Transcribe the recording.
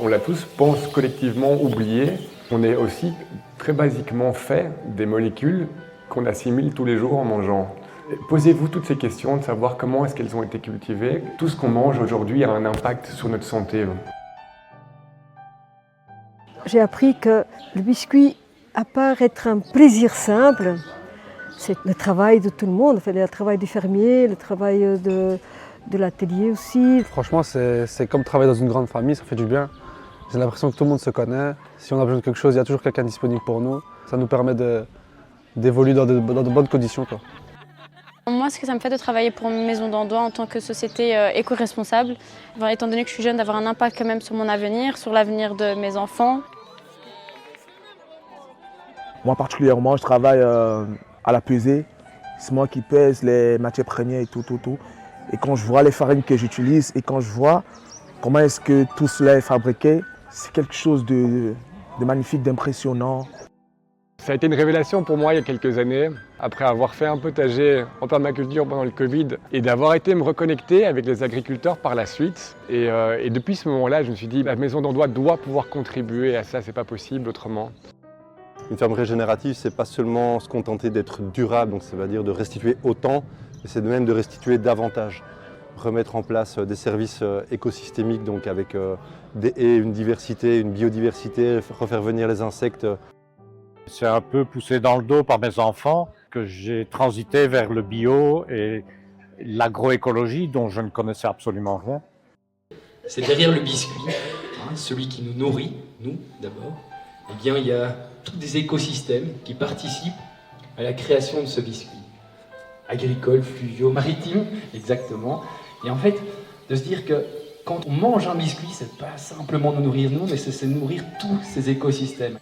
On l'a tous, pense collectivement oublié. On est aussi très basiquement fait des molécules qu'on assimile tous les jours en mangeant. Posez-vous toutes ces questions de savoir comment est-ce qu'elles ont été cultivées. Tout ce qu'on mange aujourd'hui a un impact sur notre santé. J'ai appris que le biscuit, à part être un plaisir simple, c'est le travail de tout le monde, le travail du fermier, le travail de l'atelier aussi. Franchement, c'est comme travailler dans une grande famille, ça fait du bien. J'ai l'impression que tout le monde se connaît. Si on a besoin de quelque chose, il y a toujours quelqu'un disponible pour nous. Ça nous permet d'évoluer dans de bonnes conditions, quoi. Moi, ce que ça me fait de travailler pour une maison d'Andois en tant que société éco-responsable, étant donné que je suis jeune, d'avoir un impact quand même sur mon avenir, sur l'avenir de mes enfants. Moi particulièrement, je travaille à la pesée. C'est moi qui pèse les matières premières et tout. Et quand je vois les farines que j'utilise et quand je vois comment est-ce que tout cela est fabriqué, c'est quelque chose de magnifique, d'impressionnant. Ça a été une révélation pour moi il y a quelques années, après avoir fait un potager en permaculture pendant le Covid et d'avoir été me reconnecter avec les agriculteurs par la suite. Et depuis ce moment-là, je me suis dit, la maison d'Andois doit pouvoir contribuer à ça, c'est pas possible autrement. Une ferme régénérative, c'est pas seulement se contenter d'être durable, donc ça veut dire de restituer autant, mais c'est de même de restituer davantage. Remettre en place des services écosystémiques, donc avec des haies, une diversité, une biodiversité, refaire venir les insectes. C'est un peu poussé dans le dos par mes enfants que j'ai transité vers le bio et l'agroécologie dont je ne connaissais absolument rien. C'est derrière le biscuit, celui qui nous nourrit, nous d'abord, eh bien il y a tous des écosystèmes qui participent à la création de ce biscuit. Agricoles, fluviaux, maritimes, exactement. Et en fait, de se dire que quand on mange un biscuit, c'est pas simplement nous nourrir nous, mais c'est nourrir tous ces écosystèmes.